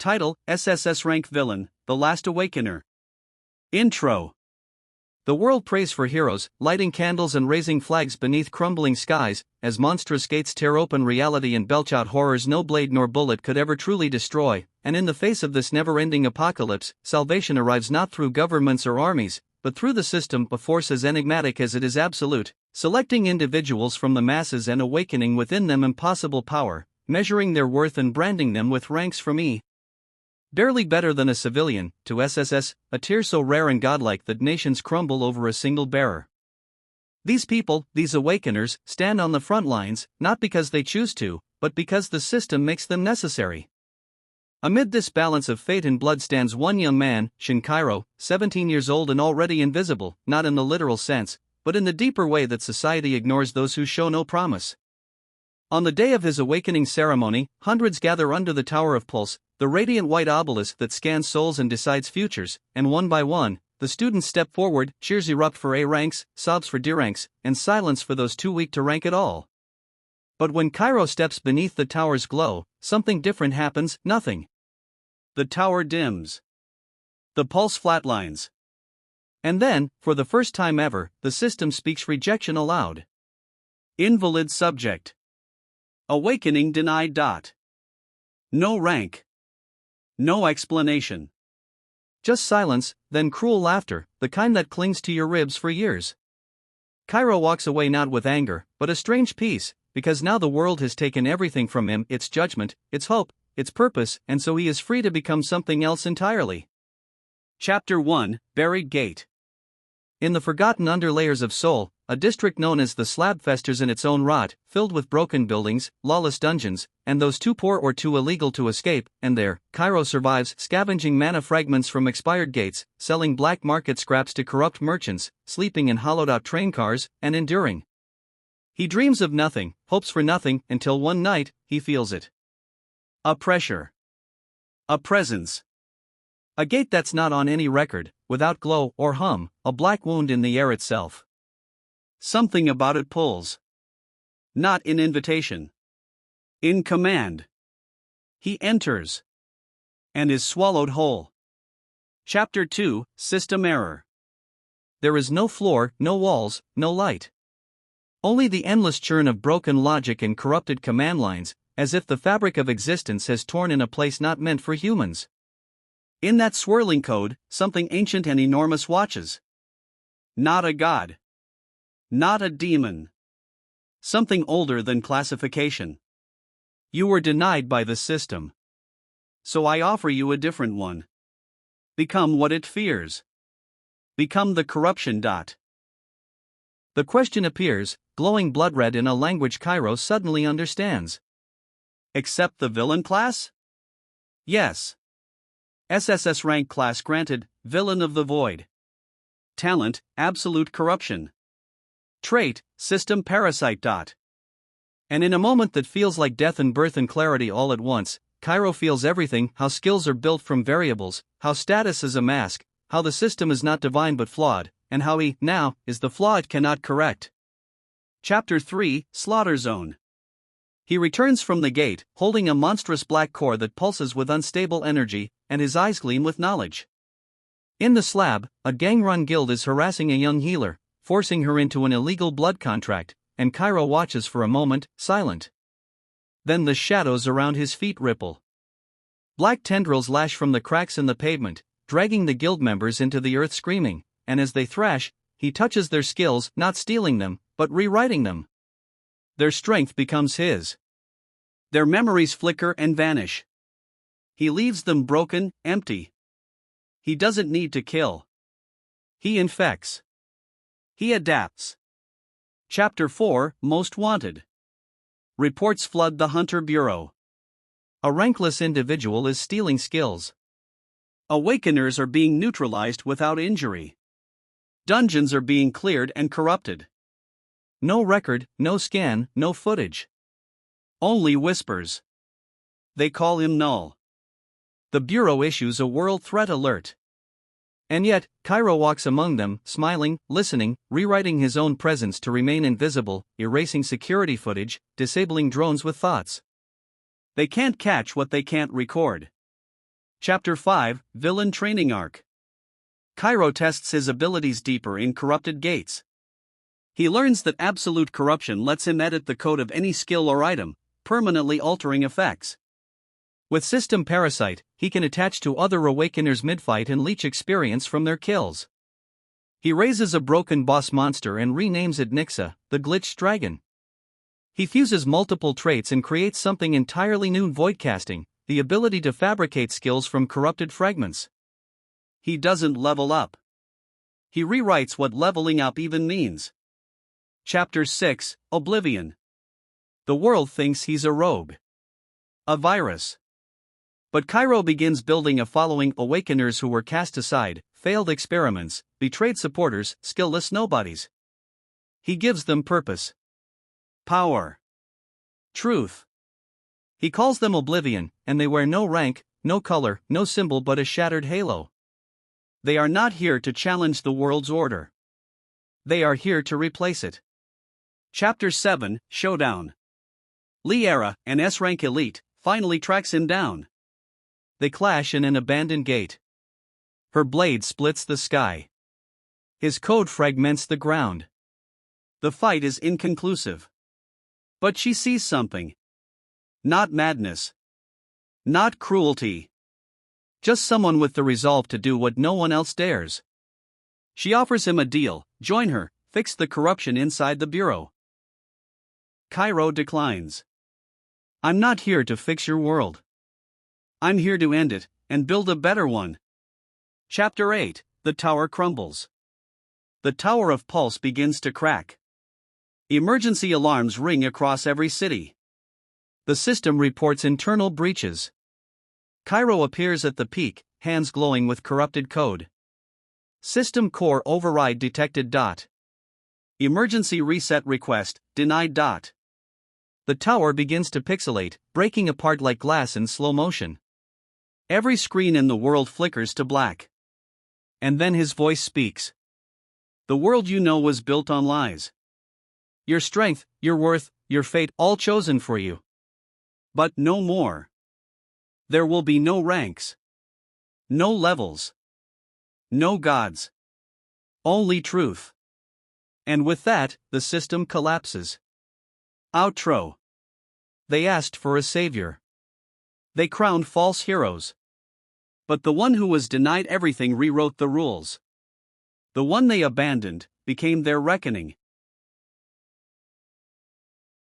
Title: SSS-Rank Villain, The Last Awakener. Intro. The world prays for heroes, lighting candles and raising flags beneath crumbling skies, as monstrous gates tear open reality and belch out horrors no blade nor bullet could ever truly destroy, and in the face of this never-ending apocalypse, salvation arrives not through governments or armies, but through the system, a force as enigmatic as it is absolute, selecting individuals from the masses and awakening within them impossible power, measuring their worth and branding them with ranks from barely better than a civilian, to SSS, a tier so rare and godlike that nations crumble over a single bearer. These people, these awakeners, stand on the front lines, not because they choose to, but because the system makes them necessary. Amid this balance of fate and blood stands one young man, Shinkairo, 17 years old and already invisible, not in the literal sense, but in the deeper way that society ignores those who show no promise. On the day of his awakening ceremony, hundreds gather under the Tower of Pulse, the radiant white obelisk that scans souls and decides futures, and one by one, the students step forward, cheers erupt for A ranks, sobs for D ranks, and silence for those too weak to rank at all. But when Cairo steps beneath the tower's glow, something different happens, nothing. The tower dims. The pulse flatlines. And then, for the first time ever, the system speaks rejection aloud. Invalid subject. Awakening denied. No rank. No explanation. Just silence, then cruel laughter, the kind that clings to your ribs for years. Cairo walks away not with anger, but a strange peace, because now the world has taken everything from him, its judgment, its hope, its purpose, and so he is free to become something else entirely. Chapter 1, Buried Gate. In the forgotten underlayers of Seoul, a district known as the Slab festers in its own rot, filled with broken buildings, lawless dungeons, and those too poor or too illegal to escape, and there, Cairo survives, scavenging mana fragments from expired gates, selling black market scraps to corrupt merchants, sleeping in hollowed-out train cars, and enduring. He dreams of nothing, hopes for nothing, until one night, he feels it. A pressure. A presence. A gate that's not on any record, without glow or hum, a black wound in the air itself. Something about it pulls. Not in invitation. In command. He enters. And is swallowed whole. Chapter 2, System Error. There is no floor, no walls, no light. Only the endless churn of broken logic and corrupted command lines, as if the fabric of existence has torn in a place not meant for humans. In that swirling code, something ancient and enormous watches. Not a god. Not a demon. Something older than classification. You were denied by the system. So I offer you a different one. Become what it fears. Become the corruption. The question appears, glowing blood red in a language Cairo suddenly understands. Accept the villain class? Yes. SSS-Rank class granted, Villain of the Void. Talent, absolute corruption. Trait, system parasite. And in a moment that feels like death and birth and clarity all at once, Cairo feels everything: how skills are built from variables, how status is a mask, how the system is not divine but flawed, and how he, now, is the flaw it cannot correct. Chapter 3, Slaughter Zone. He returns from the gate, holding a monstrous black core that pulses with unstable energy, and his eyes gleam with knowledge. In the slab, a gang-run guild is harassing a young healer, forcing her into an illegal blood contract, and Cairo watches for a moment, silent. Then the shadows around his feet ripple. Black tendrils lash from the cracks in the pavement, dragging the guild members into the earth screaming, and as they thrash, he touches their skills, not stealing them, but rewriting them. Their strength becomes his. Their memories flicker and vanish. He leaves them broken, empty. He doesn't need to kill. He infects. He adapts. Chapter 4, Most Wanted. Reports flood the Hunter Bureau. A rankless individual is stealing skills. Awakeners are being neutralized without injury. Dungeons are being cleared and corrupted. No record, no scan, no footage. Only whispers. They call him null. The Bureau issues a world threat alert. And yet, Cairo walks among them, smiling, listening, rewriting his own presence to remain invisible, erasing security footage, disabling drones with thoughts. They can't catch what they can't record. Chapter 5, Villain Training Arc. Cairo tests his abilities deeper in Corrupted Gates. He learns that absolute corruption lets him edit the code of any skill or item, permanently altering effects. With System Parasite, he can attach to other Awakeners mid-fight and leech experience from their kills. He raises a broken boss monster and renames it Nixa, the glitched dragon. He fuses multiple traits and creates something entirely new: voidcasting, the ability to fabricate skills from corrupted fragments. He doesn't level up. He rewrites what leveling up even means. Chapter 6, Oblivion. The world thinks he's a rogue. A virus. But Cairo begins building a following: Awakeners who were cast aside, failed experiments, betrayed supporters, skillless nobodies. He gives them purpose, power, truth. He calls them Oblivion, and they wear no rank, no color, no symbol but a shattered halo. They are not here to challenge the world's order. They are here to replace it. Chapter 7, Showdown. Liara, an S-Rank elite, finally tracks him down. They clash in an abandoned gate. Her blade splits the sky. His code fragments the ground. The fight is inconclusive. But she sees something. Not madness. Not cruelty. Just someone with the resolve to do what no one else dares. She offers him a deal: join her, fix the corruption inside the bureau. Cairo declines. I'm not here to fix your world. I'm here to end it, and build a better one. Chapter 8, The Tower Crumbles. The Tower of Pulse begins to crack. Emergency alarms ring across every city. The system reports internal breaches. Cairo appears at the peak, hands glowing with corrupted code. System core override detected. Emergency reset request denied. The tower begins to pixelate, breaking apart like glass in slow motion. Every screen in the world flickers to black. And then his voice speaks. The world you know was built on lies. Your strength, your worth, your fate, all chosen for you. But no more. There will be no ranks. No levels. No gods. Only truth. And with that, the system collapses. Outro. They asked for a savior. They crowned false heroes. But the one who was denied everything rewrote the rules. The one they abandoned became their reckoning.